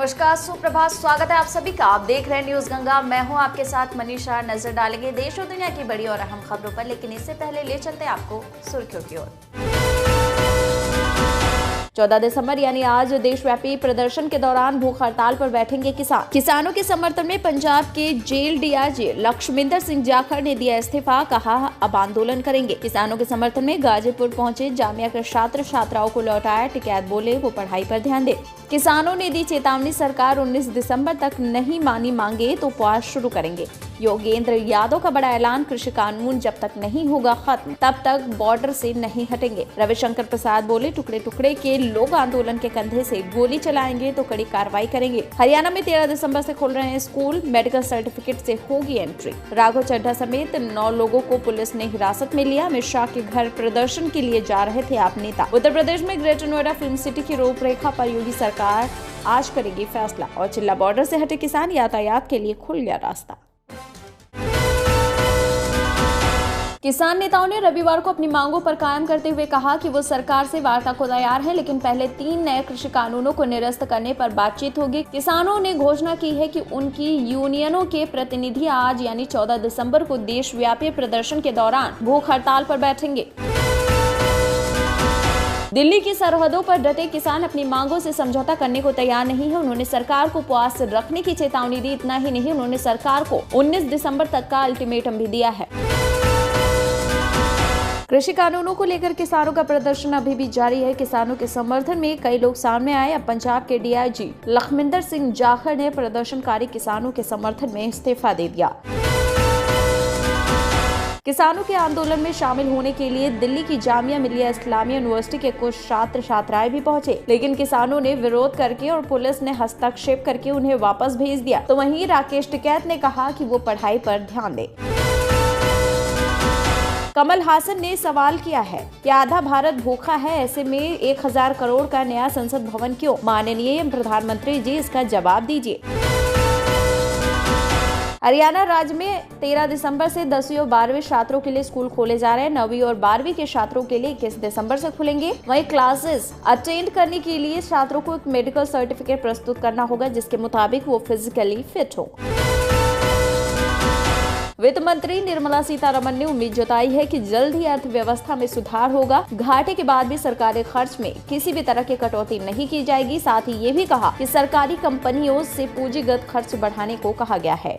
नमस्कार, सुप्रभात, स्वागत है आप सभी का। आप देख रहे हैं न्यूज गंगा। मैं हूं आपके साथ मनीषा। नजर डालेंगे देश और दुनिया की बड़ी और अहम खबरों पर, लेकिन इससे पहले ले चलते हैं आपको सुर्खियों की ओर। 14 दिसंबर यानी आज देशव्यापी प्रदर्शन के दौरान भूख हड़ताल पर बैठेंगे किसान। किसानों के समर्थन में पंजाब के जेल डीआईजी लखमिंदर सिंह जाखड़ ने दिया इस्तीफा, कहा अब आंदोलन करेंगे। किसानों के समर्थन में गाजीपुर पहुंचे जामिया के छात्र छात्राओं को लौटाया टिकैत, बोले वो पढ़ाई पर ध्यान दे। किसानों ने दी चेतावनी, सरकार 19 दिसंबर तक नहीं मानी मांगे तो उपवास शुरू करेंगे। योगेंद्र यादव का बड़ा ऐलान, कृषि कानून जब तक नहीं होगा खत्म तब तक बॉर्डर से नहीं हटेंगे। रविशंकर प्रसाद बोले टुकड़े टुकड़े के लोग आंदोलन के कंधे से गोली चलाएंगे तो कड़ी कार्रवाई करेंगे। हरियाणा में 13 दिसंबर से खुल रहे हैं स्कूल, मेडिकल सर्टिफिकेट से होगी एंट्री। राघव चड्ढा समेत 9 लोगों को पुलिस ने हिरासत में लिया। अमित शाह के घर प्रदर्शन के लिए जा रहे थे आप नेता। उत्तर प्रदेश में ग्रेटर नोएडा फिल्म सिटी की रूपरेखा पर योगी सरकार आज करेगी फैसला और चिल्ला बॉर्डर से हटे किसान, यातायात के लिए खुल गया रास्ता। किसान नेताओं ने रविवार को अपनी मांगों पर कायम करते हुए कहा कि वो सरकार से वार्ता को तैयार है, लेकिन पहले 3 नए कृषि कानूनों को निरस्त करने पर बातचीत होगी। किसानों ने घोषणा की है कि उनकी यूनियनों के प्रतिनिधि आज यानी 14 दिसंबर को देशव्यापी प्रदर्शन के दौरान भूख हड़ताल पर बैठेंगे। दिल्ली की सरहदों पर डटे किसान अपनी मांगों से समझौता करने को तैयार नहीं है। उन्होंने सरकार को उपवास रखने की चेतावनी दी। इतना ही नहीं, उन्होंने सरकार को 19 दिसंबर तक का अल्टीमेटम भी दिया है। कृषि कानूनों को लेकर किसानों का प्रदर्शन अभी भी जारी है। किसानों के समर्थन में कई लोग सामने आए। अब पंजाब के डीआईजी लखमिंदर सिंह जाखड़ ने प्रदर्शनकारी किसानों के समर्थन में इस्तीफा दे दिया। किसानों के आंदोलन में शामिल होने के लिए दिल्ली की जामिया मिलिया इस्लामिया यूनिवर्सिटी के कुछ छात्र छात्राएं भी पहुंचे, लेकिन किसानों ने विरोध करके और पुलिस ने हस्तक्षेप करके उन्हें वापस भेज दिया। तो वहीं राकेश टिकैत ने कहा कि वो पढ़ाई पर ध्यान दें। कमल हासन ने सवाल किया है कि आधा भारत भूखा है, ऐसे में 1000 करोड़ का नया संसद भवन क्यों? माननीय प्रधानमंत्री जी, इसका जवाब दीजिए। हरियाणा राज्य में 13 दिसंबर से 10वीं और 12वीं छात्रों के लिए स्कूल खोले जा रहे हैं। 9वीं और 12वीं के छात्रों के लिए 21 दिसंबर से खुलेंगे। वहीं क्लासेस अटेंड करने के लिए छात्रों को एक मेडिकल सर्टिफिकेट प्रस्तुत करना होगा, जिसके मुताबिक वो फिजिकली फिट हो। वित्त मंत्री निर्मला सीतारमण ने उम्मीद जताई है कि जल्द ही अर्थव्यवस्था में सुधार होगा। घाटे के बाद भी सरकारी खर्च में किसी भी तरह की कटौती नहीं की जाएगी। साथ ही ये भी कहा कि सरकारी कंपनियों से पूंजीगत खर्च बढ़ाने को कहा गया है।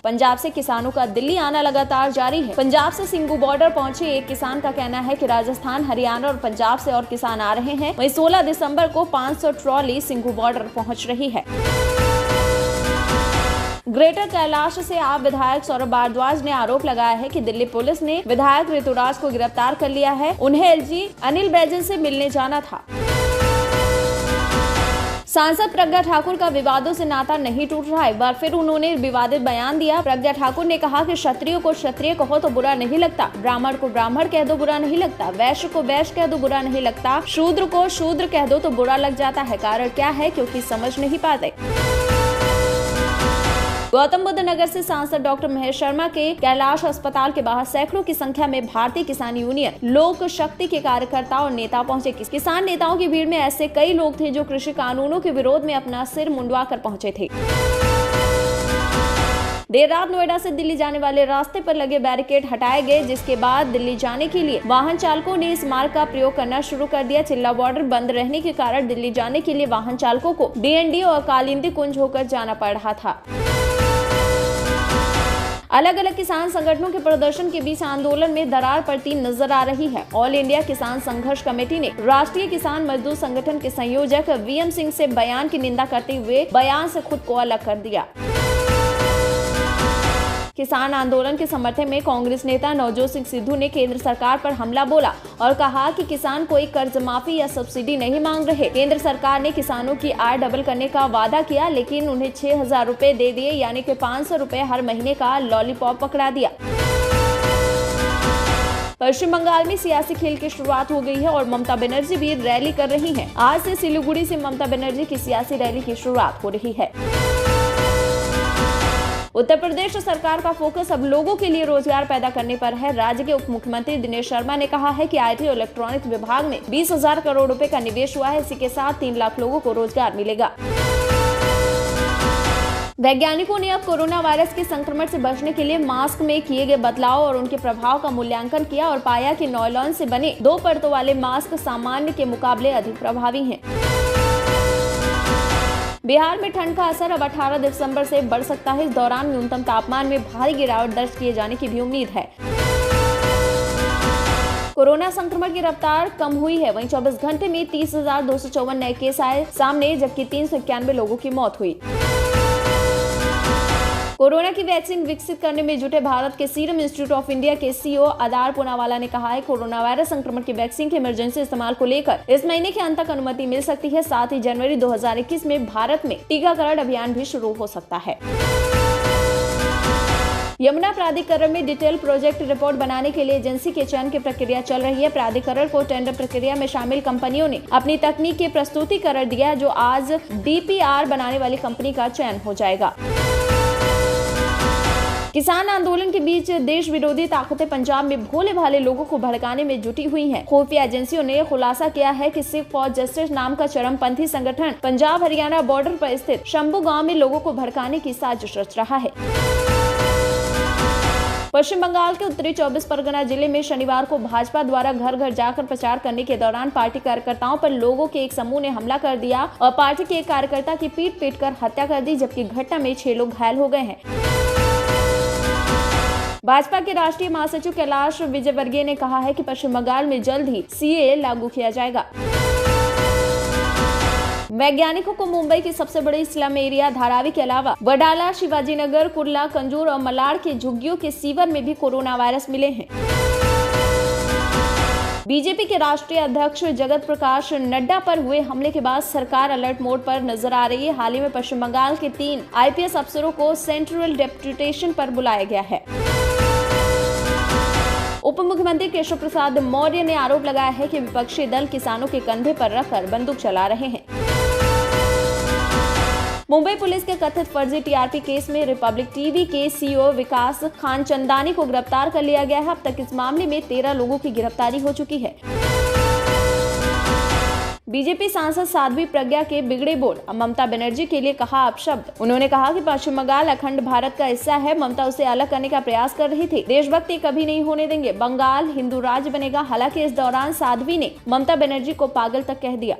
पंजाब से किसानों का दिल्ली आना लगातार जारी है। पंजाब से सिंघू बॉर्डर पहुंचे एक किसान का कहना है कि राजस्थान, हरियाणा और पंजाब से और किसान आ रहे हैं। वहीं 16 दिसंबर को 500 ट्रॉली सिंघू बॉर्डर पहुंच रही है। ग्रेटर कैलाश से आप विधायक सौरभ भारद्वाज ने आरोप लगाया है कि दिल्ली पुलिस ने विधायक ऋतुराज को गिरफ्तार कर लिया है। उन्हें एलजी अनिल बैजल से मिलने जाना था। सांसद प्रज्ञा ठाकुर का विवादों से नाता नहीं टूट रहा। एक बार फिर उन्होंने विवादित बयान दिया। प्रज्ञा ठाकुर ने कहा कि क्षत्रियो को क्षत्रिय कहो तो बुरा नहीं लगता, ब्राह्मण को ब्राह्मण कह दो बुरा नहीं लगता, वैश्य को वैश्य कह दो बुरा नहीं लगता, शूद्र को शूद्र कह दो तो बुरा लग जाता है। कारण क्या है? क्योंकि समझ नहीं पाते। गौतम बुद्ध नगर से सांसद डॉक्टर महेश शर्मा के कैलाश अस्पताल के बाहर सैकड़ों की संख्या में भारतीय किसान यूनियन लोक शक्ति के कार्यकर्ता और नेता पहुंचे। किसान नेताओं की भीड़ में ऐसे कई लोग थे जो कृषि कानूनों के विरोध में अपना सिर मुंडवा कर पहुंचे थे। देर रात नोएडा से दिल्ली जाने वाले रास्ते पर लगे बैरिकेड हटाए गए, जिसके बाद दिल्ली जाने के लिए वाहन चालकों ने इस मार्ग का प्रयोग करना शुरू कर दिया। चिल्ला बॉर्डर बंद रहने के कारण दिल्ली जाने के लिए वाहन चालकों को डीएनडी और कालिंदी कुंज होकर जाना पड़ रहा था। अलग अलग किसान संगठनों के प्रदर्शन के बीच आंदोलन में दरार पड़ती नजर आ रही है। ऑल इंडिया किसान संघर्ष कमेटी ने राष्ट्रीय किसान मजदूर संगठन के संयोजक वीएम सिंह से बयान की निंदा करते हुए बयान से खुद को अलग कर दिया। किसान आंदोलन के समर्थन में कांग्रेस नेता नवजोत सिंह सिद्धू ने केंद्र सरकार पर हमला बोला और कहा कि किसान कोई कर्ज माफी या सब्सिडी नहीं मांग रहे। केंद्र सरकार ने किसानों की आय डबल करने का वादा किया, लेकिन उन्हें 6000 रुपए दे दिए, यानी कि 500 रुपए हर महीने का लॉलीपॉप पकड़ा दिया। पश्चिम बंगाल में सियासी खेल की शुरुआत हो गई है और ममता बनर्जी भी रैली कर रही हैं। आज से सिलीगुड़ी से ममता बनर्जी की सियासी रैली की शुरुआत हो रही है। उत्तर प्रदेश सरकार का फोकस अब लोगों के लिए रोजगार पैदा करने पर है। राज्य के उप मुख्यमंत्री दिनेश शर्मा ने कहा है कि IT और इलेक्ट्रॉनिक विभाग में 20,000 करोड़ रुपए का निवेश हुआ है। इसी के साथ 3 लाख लोगों को रोजगार मिलेगा। वैज्ञानिकों ने अब कोरोना वायरस के संक्रमण से बचने के लिए मास्क में किए गए बदलाव और उनके प्रभाव का मूल्यांकन किया और पाया कि नायलॉन से बने 2 परतों वाले मास्क सामान्य के मुकाबले अधिक प्रभावी हैं। बिहार में ठंड का असर अब 18 दिसंबर से बढ़ सकता है। इस दौरान न्यूनतम तापमान में भारी गिरावट दर्ज किए जाने की भी उम्मीद है। कोरोना संक्रमण की रफ्तार कम हुई है। वहीं 24 घंटे में 30,254 नए केस आए सामने, जबकि 391 लोगों की मौत हुई। कोरोना की वैक्सीन विकसित करने में जुटे भारत के सीरम इंस्टीट्यूट ऑफ इंडिया के CEO आदार पूनावाला ने कहा है कोरोना वायरस संक्रमण की वैक्सीन के इमरजेंसी इस्तेमाल को लेकर इस महीने के अंत तक अनुमति मिल सकती है। साथ ही जनवरी 2021 में भारत में टीकाकरण अभियान भी शुरू हो सकता है। यमुना प्राधिकरण में डिटेल प्रोजेक्ट रिपोर्ट बनाने के लिए एजेंसी के चयन की प्रक्रिया चल रही है। प्राधिकरण को टेंडर प्रक्रिया में शामिल कंपनियों ने अपनी तकनीक के प्रस्तुतिकरण दिया, जो आज DPR बनाने वाली कंपनी का चयन हो जाएगा। किसान आंदोलन के बीच देश विरोधी ताकतें पंजाब में भोले भाले लोगों को भड़काने में जुटी हुई हैं। खुफिया एजेंसियों ने खुलासा किया है कि सिख फॉर जस्टिस नाम का चरमपंथी संगठन पंजाब हरियाणा बॉर्डर पर स्थित शंभू गांव में लोगों को भड़काने की साजिश रच रहा है। पश्चिम बंगाल के उत्तरी 24 परगना जिले में शनिवार को भाजपा द्वारा घर घर जाकर प्रचार करने के दौरान पार्टी कार्यकर्ताओं पर लोगों के एक समूह ने हमला कर दिया और पार्टी के एक कार्यकर्ता की पीट कर हत्या कर दी, जबकि घटना में 6 लोग घायल हो गए हैं। भाजपा के राष्ट्रीय महासचिव कैलाश विजयवर्गीय ने कहा है कि पश्चिम बंगाल में जल्द ही CAA लागू किया जाएगा। वैज्ञानिकों को मुंबई की सबसे बड़ी स्लम एरिया धारावी के अलावा वडाला, शिवाजीनगर, कुर्ला, कंजूर और मलाड के झुग्गियों के सीवर में भी कोरोना वायरस मिले हैं। बीजेपी के राष्ट्रीय अध्यक्ष जगत प्रकाश नड्डा पर हुए हमले के बाद सरकार अलर्ट मोड पर नजर आ रही है। हाल ही में पश्चिम बंगाल के 3 IPS अफसरों को सेंट्रल डेप्यूटेशन पर बुलाया गया है। उप मुख्यमंत्री केशव प्रसाद मौर्य ने आरोप लगाया है कि विपक्षी दल किसानों के कंधे पर रखकर बंदूक चला रहे हैं। मुंबई पुलिस के कथित फर्जी TRP केस में रिपब्लिक टीवी के CEO विकास खानचंदानी को गिरफ्तार कर लिया गया है। अब तक इस मामले में 13 लोगों की गिरफ्तारी हो चुकी है। बीजेपी सांसद साध्वी प्रज्ञा के बिगड़े बोल, अब ममता बनर्जी के लिए कहा अपशब्द। उन्होंने कहा कि पश्चिम बंगाल अखंड भारत का हिस्सा है, ममता उसे अलग करने का प्रयास कर रही थी। देशभक्ति कभी नहीं होने देंगे, बंगाल हिंदू राज्य बनेगा। हालांकि इस दौरान साध्वी ने ममता बनर्जी को पागल तक कह दिया।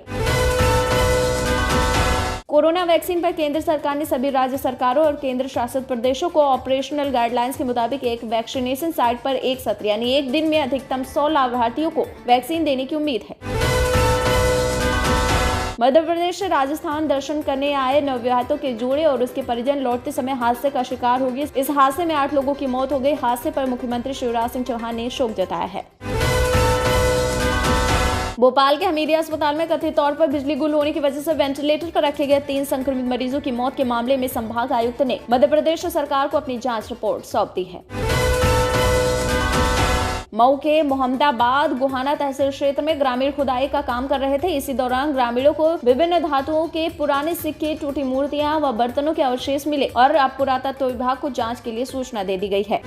कोरोना वैक्सीन पर केंद्र सरकार ने सभी राज्य सरकारों और केंद्र शासित प्रदेशों को ऑपरेशनल गाइडलाइंस के मुताबिक एक वैक्सीनेशन साइट पर एक सत्र यानी एक दिन में अधिकतम 100 लाभार्थियों को वैक्सीन देने की उम्मीद है। मध्य प्रदेश से राजस्थान दर्शन करने आए नवविवाहितों के जोड़े और उसके परिजन लौटते समय हादसे का शिकार हो गए। इस हादसे में 8 लोगों की मौत हो गई। हादसे पर मुख्यमंत्री शिवराज सिंह चौहान ने शोक जताया है। भोपाल के हमीदिया अस्पताल में कथित तौर पर बिजली गुल होने की वजह से वेंटिलेटर पर रखे गए 3 संक्रमित मरीजों की मौत के मामले में संभाग आयुक्त ने मध्य प्रदेश सरकार को अपनी जांच रिपोर्ट सौंप दी है। मऊ के मोहम्मदाबाद गोहाना तहसील क्षेत्र में ग्रामीण खुदाई का काम कर रहे थे। इसी दौरान ग्रामीणों को विभिन्न धातुओं के पुराने सिक्के, टूटी मूर्तियां व बर्तनों के अवशेष मिले और अब पुरातत्व विभाग को जांच के लिए सूचना दे दी गई है।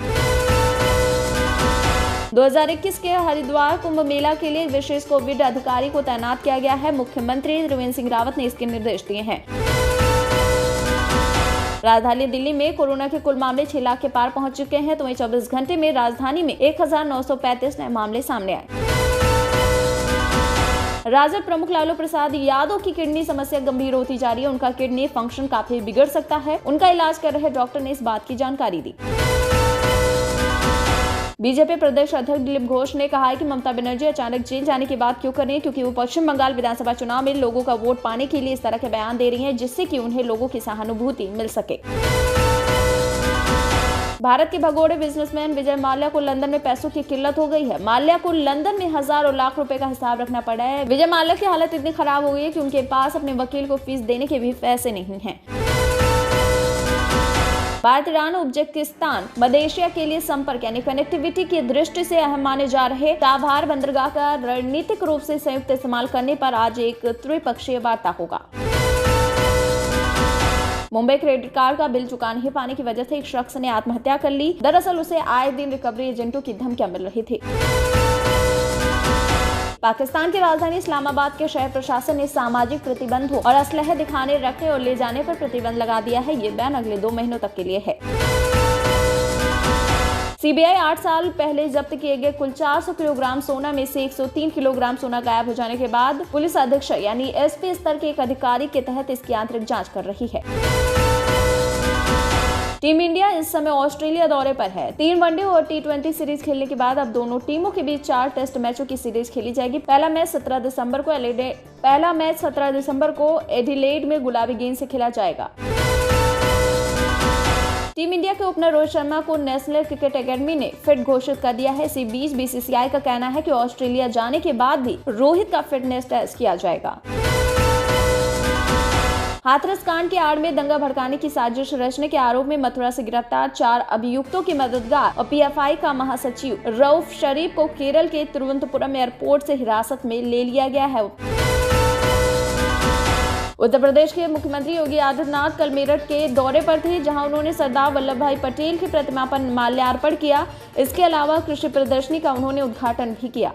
2021 के हरिद्वार कुंभ मेला के लिए विशेष कोविड अधिकारी को तैनात किया गया है। मुख्यमंत्री त्रिवेंद्र सिंह रावत ने इसके निर्देश दिए हैं। राजधानी दिल्ली में कोरोना के कुल मामले 6 लाख के पार पहुंच चुके हैं, तो वहीं 24 घंटे में राजधानी में 1935 नए मामले सामने आए। राजद प्रमुख लालू प्रसाद यादव की किडनी समस्या गंभीर होती जा रही है। उनका किडनी फंक्शन काफी बिगड़ सकता है। उनका इलाज कर रहे डॉक्टर ने इस बात की जानकारी दी। बीजेपी प्रदेश अध्यक्ष दिलीप घोष ने कहा है कि ममता बनर्जी अचानक जेल जाने की बात क्यों कर रही है, क्योंकि वो पश्चिम बंगाल विधानसभा चुनाव में लोगों का वोट पाने के लिए इस तरह के बयान दे रही हैं, जिससे कि उन्हें लोगों की सहानुभूति मिल सके। भारत के भगोड़े बिजनेसमैन विजय माल्या को लंदन में पैसों की किल्लत हो गई है। माल्या को लंदन में हजारों लाख रुपए का हिसाब रखना पड़ा है। विजय माल्या की हालत इतनी खराब हो गई है कि उनके पास अपने वकील को फीस देने के भी पैसे नहीं हैं। भारत, ईरान, उज्बेकिस्तान, मलेशिया के लिए संपर्क यानी कनेक्टिविटी की दृष्टि से अहम माने जा रहे चाबहार बंदरगाह का रणनीतिक रूप से संयुक्त इस्तेमाल करने पर आज एक त्रिपक्षीय वार्ता होगा। मुंबई क्रेडिट कार्ड का बिल चुका नहीं पाने की वजह से एक शख्स ने आत्महत्या कर ली। दरअसल उसे आए दिन रिकवरी एजेंटों की धमकियां मिल रही थी। पाकिस्तान की राजधानी इस्लामाबाद के शहर प्रशासन ने सामाजिक प्रतिबंधों और असलहे दिखाने, रखने और ले जाने पर प्रतिबंध लगा दिया है। ये बैन अगले 2 महीनों तक के लिए है। सीबीआई 8 साल पहले जब्त किए गए कुल 400 किलोग्राम सोना में से 103 किलोग्राम सोना गायब हो जाने के बाद पुलिस अधीक्षक यानी एसपी स्तर के एक अधिकारी के तहत इसकी आंतरिक जांच कर रही है। टीम इंडिया इस समय ऑस्ट्रेलिया दौरे पर है। 3 वनडे और T20 सीरीज खेलने के बाद अब दोनों टीमों के बीच 4 टेस्ट मैचों की सीरीज खेली जाएगी। पहला मैच 17 दिसंबर को एडिलेड में गुलाबी गेंद से खेला जाएगा। टीम इंडिया के ओपनर रोहित शर्मा को नेशनल क्रिकेट एकेडमी ने फिट घोषित कर दिया है। इसी बीच बीसीसीआई का कहना है कि ऑस्ट्रेलिया जाने के बाद भी रोहित का फिटनेस टेस्ट किया जाएगा। हाथरस कांड के आड़ में दंगा भड़काने की साजिश रचने के आरोप में मथुरा से गिरफ्तार 4 अभियुक्तों के मददगार और पीएफआई का महासचिव रऊफ शरीफ को केरल के तिरुवनंतपुरम एयरपोर्ट से हिरासत में ले लिया गया है। उत्तर प्रदेश के मुख्यमंत्री योगी आदित्यनाथ कल मेरठ के दौरे पर थे, जहां उन्होंने सरदार वल्लभ भाई पटेल की प्रतिमा पर माल्यार्पण किया। इसके अलावा कृषि प्रदर्शनी का उन्होंने उद्घाटन भी किया।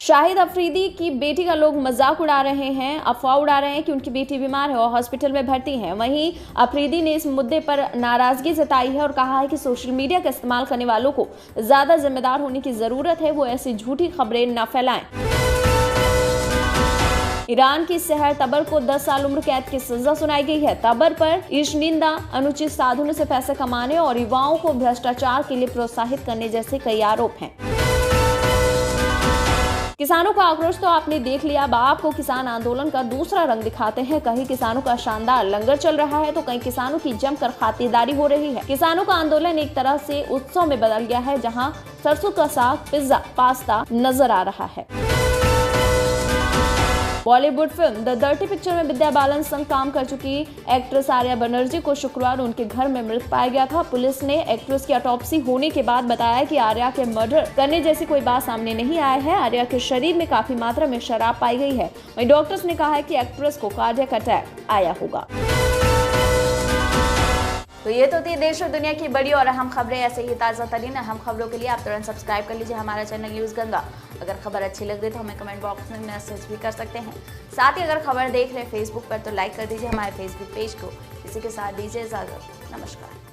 शाहिद अफरीदी की बेटी का लोग मजाक उड़ा रहे हैं, अफवाह उड़ा रहे हैं कि उनकी बेटी बीमार है और हॉस्पिटल में भर्ती है। वहीं अफरीदी ने इस मुद्दे पर नाराजगी जताई है और कहा है कि सोशल मीडिया का इस्तेमाल करने वालों को ज्यादा जिम्मेदार होने की जरूरत है, वो ऐसी झूठी खबरें न फैलाएं। ईरान की शहर तबर को 10 साल उम्र कैद की सजा सुनाई गई है। तबर पर ईशनिंदा, अनुचित साधनों से पैसे कमाने और युवाओं को भ्रष्टाचार के लिए प्रोत्साहित करने जैसे कई आरोप हैं। किसानों का आक्रोश तो आपने देख लिया, अब आपको किसान आंदोलन का दूसरा रंग दिखाते हैं। कहीं किसानों का शानदार लंगर चल रहा है तो कहीं किसानों की जमकर खातिरदारी हो रही है। किसानों का आंदोलन एक तरह से उत्सव में बदल गया है, जहां सरसों का साग, पिज्जा, पास्ता नजर आ रहा है। Bollywood film the dirty picture में विद्या बालन संग काम कर चुकी एक्ट्रेस आर्या बनर्जी को शुक्रवार उनके घर में मृत पाया गया था। पुलिस ने एक्ट्रेस की ऑटोप्सी होने के बाद बताया कि आर्या के मर्डर करने जैसी कोई बात सामने नहीं आया है। आर्या के शरीर में काफी मात्रा में शराब पाई गई है। वहीं डॉक्टर्स ने कहा है कि एक्ट्रेस को कार्डियक अटैक आया होगा। तो ये तो थी देश और दुनिया की बड़ी और अहम खबरें। ऐसे ही ताज़ा तरीन अहम खबरों के लिए आप तुरंत सब्सक्राइब कर लीजिए हमारा चैनल न्यूज़ गंगा। अगर खबर अच्छी लग रही तो हमें कमेंट बॉक्स में मैसेज भी कर सकते हैं। साथ ही अगर खबर देख रहे हैं फेसबुक पर तो लाइक कर दीजिए हमारे फेसबुक पेज को। इसी के साथ दीजिए इजाज़त। नमस्कार।